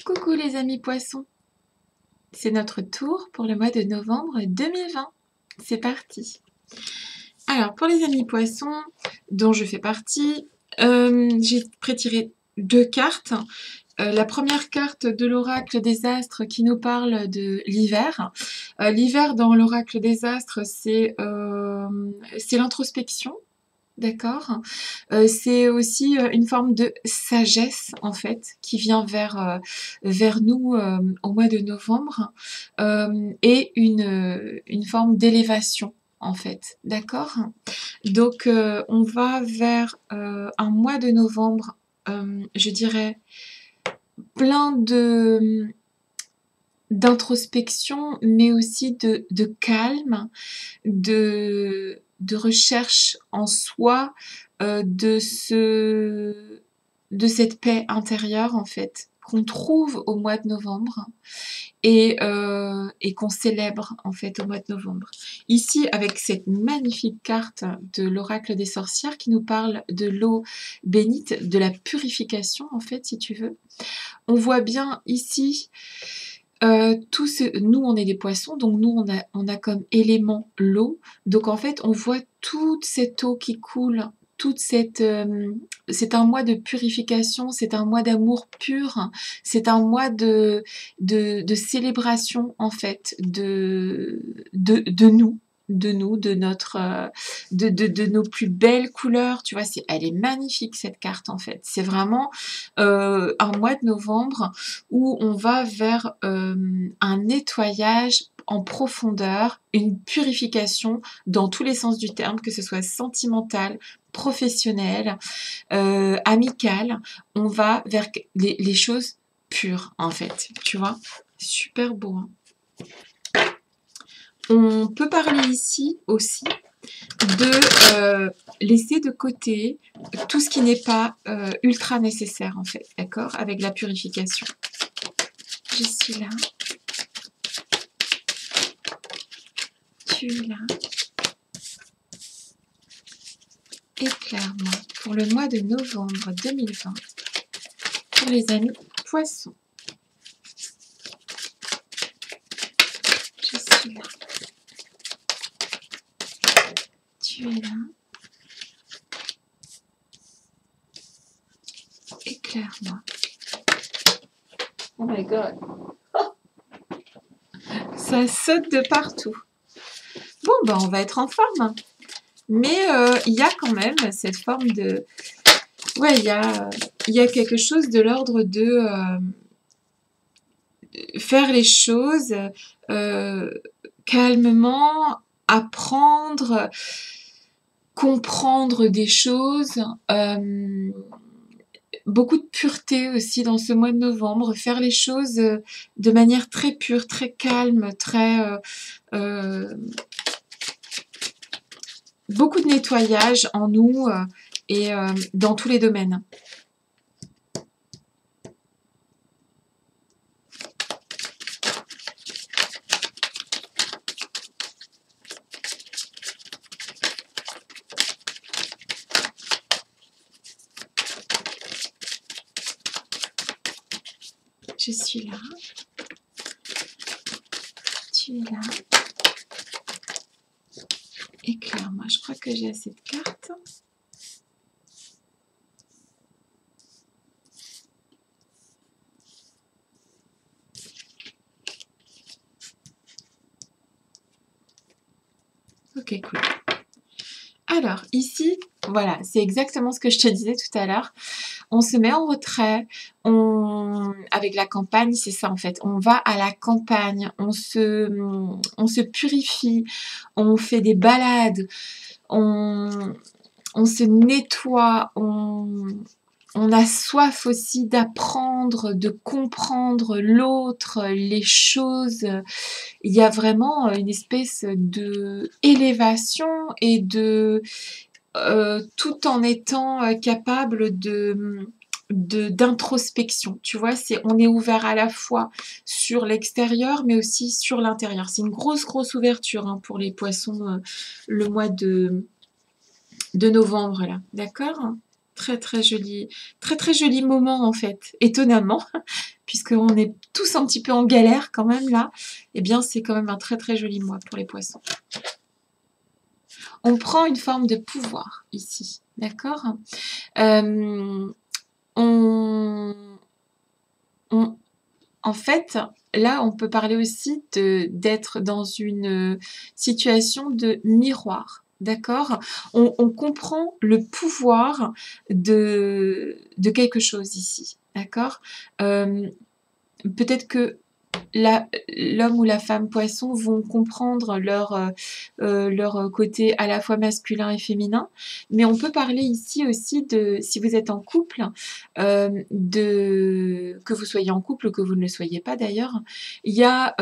Coucou les amis poissons, c'est notre tour pour le mois de novembre 2020. C'est parti. Alors pour les amis poissons, dont je fais partie, j'ai prétiré deux cartes. La première carte de l'oracle des astres qui nous parle de l'hiver. L'hiver dans l'oracle des astres, c'est l'introspection. D'accord. C'est aussi une forme de sagesse, en fait, qui vient vers nous au mois de novembre, et une forme d'élévation, en fait. D'accord. Donc, on va vers un mois de novembre, je dirais, plein d'introspection, mais aussi de calme, de recherche en soi, de cette paix intérieure en fait, qu'on trouve au mois de novembre et qu'on célèbre en fait au mois de novembre. Ici, avec cette magnifique carte de l'oracle des sorcières qui nous parle de l'eau bénite, de la purification en fait, si tu veux. On voit bien ici nous on est des poissons, donc nous on a comme élément l'eau. Donc en fait on voit toute cette eau qui coule, c'est un mois de purification, c'est un mois d'amour pur, c'est un mois de célébration en fait de nous. De notre de nos plus belles couleurs, tu vois, elle est magnifique cette carte en fait. C'est vraiment un mois de novembre où on va vers un nettoyage en profondeur, une purification dans tous les sens du terme, que ce soit sentimental, professionnel, amical. On va vers les choses pures en fait, tu vois. Super beau, hein. On peut parler ici aussi de laisser de côté tout ce qui n'est pas ultra nécessaire en fait, d'accord, avec la purification. Je suis là. Tu es là. Éclaire-moi pour le mois de novembre 2020 pour les amis poissons. Je suis là. Tu es là. Éclaire-moi. Oh my god. Ça saute de partout. Bon, ben on va être en forme. Mais il y a quand même cette forme de... Ouais, il y a quelque chose de l'ordre de faire les choses calmement, apprendre, comprendre des choses, beaucoup de pureté aussi dans ce mois de novembre, faire les choses de manière très pure, très calme, très beaucoup de nettoyage en nous et dans tous les domaines. Je suis là. Tu es là. Éclaire-moi. Je crois que j'ai assez de cartes. Ok, cool. Alors, ici, voilà, c'est exactement ce que je te disais tout à l'heure. On se met en retrait, avec la campagne, c'est ça en fait. On va à la campagne, on se purifie, on fait des balades, on se nettoie, on a soif aussi d'apprendre, de comprendre l'autre, les choses. Il y a vraiment une espèce de élévation et tout en étant capable d'introspection. Tu vois, on est ouvert à la fois sur l'extérieur, mais aussi sur l'intérieur. C'est une grosse ouverture hein, pour les poissons le mois de novembre, là. D'accord ? Très, très joli moment en fait, étonnamment, puisqu'on est tous un petit peu en galère quand même là, eh bien c'est quand même un très, très joli mois pour les poissons. On prend une forme de pouvoir ici, d'accord? On on En fait, là, on peut parler aussi d'être dans une situation de miroir, d'accord? On comprend le pouvoir de quelque chose ici, d'accord? Peut-être que l'homme ou la femme poisson vont comprendre leur côté à la fois masculin et féminin, mais on peut parler ici aussi de, si vous êtes en couple, que vous soyez en couple ou que vous ne le soyez pas d'ailleurs, il y a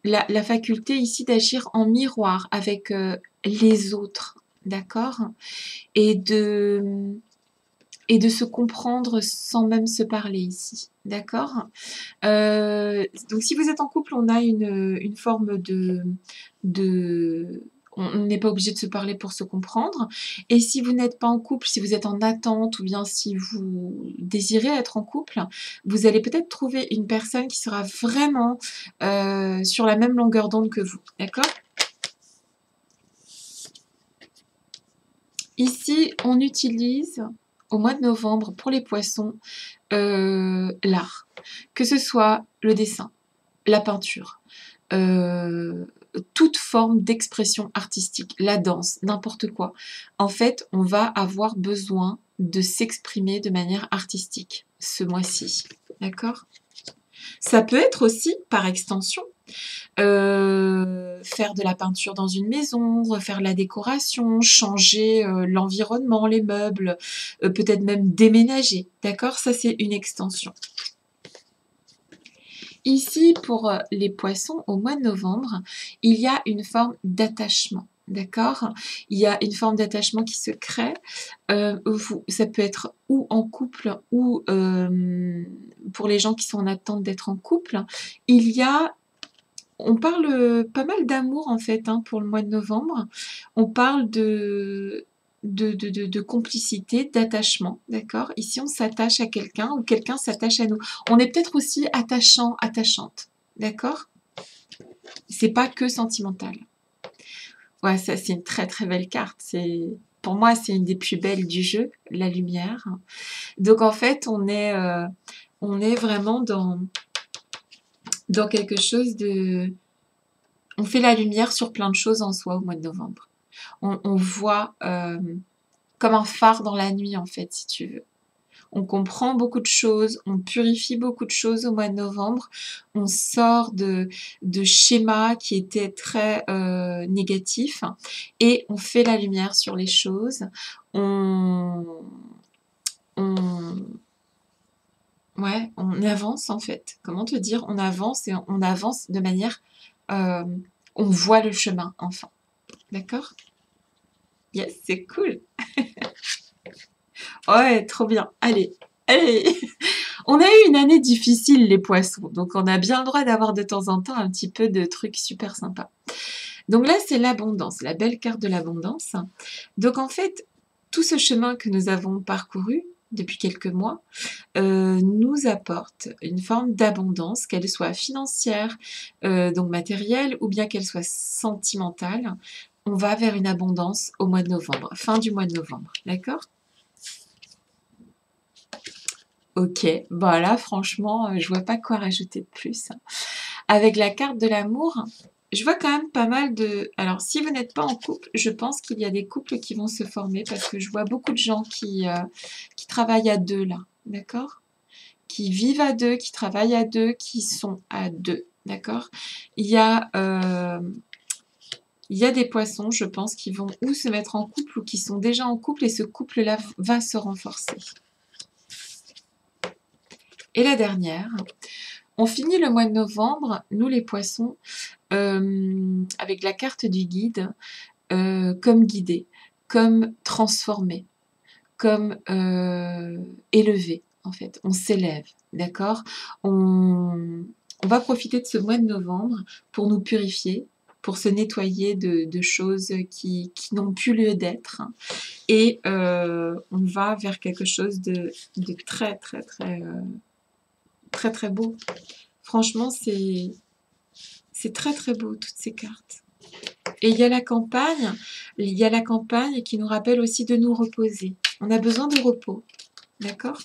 la faculté ici d'agir en miroir avec les autres, d'accord? Et et de se comprendre sans même se parler ici, d'accord? Donc si vous êtes en couple, on a une forme de on n'est pas obligé de se parler pour se comprendre. Et si vous n'êtes pas en couple, si vous êtes en attente ou bien si vous désirez être en couple, vous allez peut-être trouver une personne qui sera vraiment sur la même longueur d'onde que vous, d'accord? Ici, on utilise au mois de novembre pour les poissons l'art, que ce soit le dessin, la peinture, toute forme d'expression artistique, la danse, n'importe quoi. En fait, on va avoir besoin de s'exprimer de manière artistique ce mois-ci, d'accord? Ça peut être aussi, par extension, faire de la peinture dans une maison, refaire la décoration, changer l'environnement, les meubles, peut-être même déménager, d'accord? Ça, c'est une extension. Ici, pour les poissons, au mois de novembre, il y a une forme d'attachement, d'accord? Il y a une forme d'attachement qui se crée. Ça peut être ou en couple ou pour les gens qui sont en attente d'être en couple. On parle pas mal d'amour en fait hein, pour le mois de novembre. On parle de complicité, d'attachement, d'accord? Ici, on s'attache à quelqu'un ou quelqu'un s'attache à nous. On est peut-être aussi attachant, attachante, d'accord? C'est pas que sentimental. Ouais, ça c'est une très très belle carte. Pour moi, c'est une des plus belles du jeu, la lumière. Donc en fait, on est vraiment dans quelque chose de... On fait la lumière sur plein de choses en soi au mois de novembre. On voit comme un phare dans la nuit, en fait, si tu veux. On comprend beaucoup de choses, on purifie beaucoup de choses au mois de novembre. On sort de schémas qui étaient très négatifs et on fait la lumière sur les choses. On, on, ouais, on avance en fait. Comment te dire? On avance et on avance de manière... euh, on voit le chemin, enfin. D'accord? Yes, c'est cool. Ouais, trop bien. Allez, allez. On a eu une année difficile, les poissons. Donc, on a bien le droit d'avoir de temps en temps un petit peu de trucs super sympas. Donc là, c'est l'abondance, la belle carte de l'abondance. Donc, en fait, tout ce chemin que nous avons parcouru depuis quelques mois nous apporte une forme d'abondance, qu'elle soit financière, donc matérielle, ou bien qu'elle soit sentimentale. On va vers une abondance au mois de novembre, fin du mois de novembre, d'accord? Ok, bah là franchement, je vois pas quoi rajouter de plus. Avec la carte de l'amour, je vois quand même pas mal de... Alors si vous n'êtes pas en couple, je pense qu'il y a des couples qui vont se former parce que je vois beaucoup de gens qui travaillent à deux là, d'accord? Qui vivent à deux, qui travaillent à deux, qui sont à deux, d'accord? Il y a... il y a des poissons, je pense, qui vont ou se mettre en couple ou qui sont déjà en couple et ce couple-là va se renforcer. Et la dernière, on finit le mois de novembre, nous les poissons, avec la carte du guide, comme guidé, comme transformé, comme élevé, en fait. On s'élève, d'accord? On va profiter de ce mois de novembre pour nous purifier, pour se nettoyer de choses qui n'ont plus lieu d'être. Et on va vers quelque chose de très, très, très, très, très beau. Franchement, c'est très, très beau, toutes ces cartes. Et il y a la campagne qui nous rappelle aussi de nous reposer. On a besoin de repos, d'accord?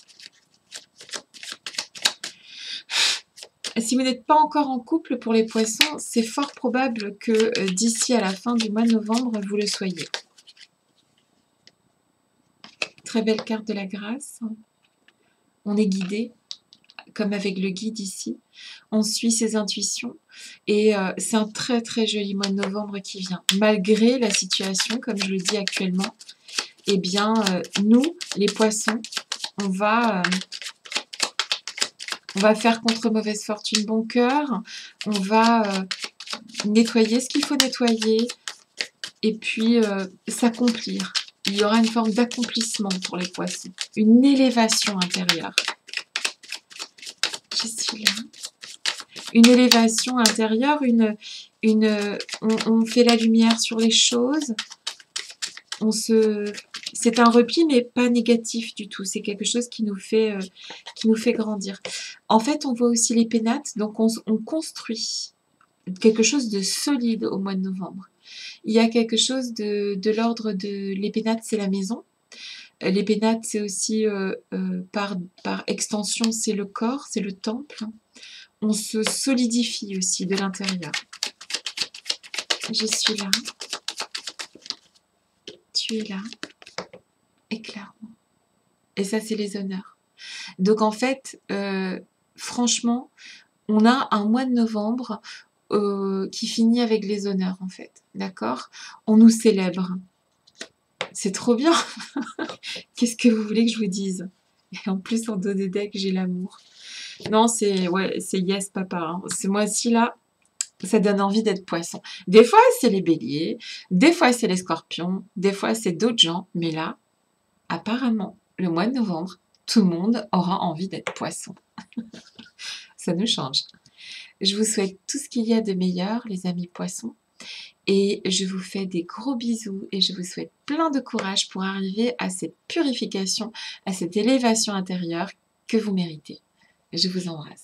Si vous n'êtes pas encore en couple pour les poissons, c'est fort probable que d'ici à la fin du mois de novembre, vous le soyez. Très belle carte de la grâce. On est guidé, comme avec le guide ici. On suit ses intuitions. Et c'est un très très joli mois de novembre qui vient. Malgré la situation, comme je le dis actuellement, eh bien, nous, les poissons, on va faire contre mauvaise fortune bon cœur. On va nettoyer ce qu'il faut nettoyer. Et puis, s'accomplir. Il y aura une forme d'accomplissement pour les poissons. Une élévation intérieure. Je suis là. Une élévation intérieure, on fait la lumière sur les choses. C'est un repli, mais pas négatif du tout. C'est quelque chose qui nous fait grandir. En fait, on voit aussi les pénates, donc on construit quelque chose de solide au mois de novembre. Il y a quelque chose de l'ordre de... Les pénates, c'est la maison. Les pénates, c'est aussi, par extension, c'est le corps, c'est le temple. On se solidifie aussi de l'intérieur. Je suis là. Tu es là. Et clairement. Et ça, c'est les honneurs. Donc, en fait, franchement, on a un mois de novembre qui finit avec les honneurs, en fait. D'accord? On nous célèbre. C'est trop bien. Qu'est-ce que vous voulez que je vous dise? Et en plus, en dos de deck, j'ai l'amour. Non, c'est yes, papa. Hein. Ce mois-ci, là, ça donne envie d'être poisson. Des fois, c'est les béliers. Des fois, c'est les scorpions. Des fois, c'est d'autres gens. Mais là, apparemment, le mois de novembre, tout le monde aura envie d'être poisson. Ça nous change. Je vous souhaite tout ce qu'il y a de meilleur, les amis poissons. Et je vous fais des gros bisous et je vous souhaite plein de courage pour arriver à cette purification, à cette élévation intérieure que vous méritez. Je vous embrasse.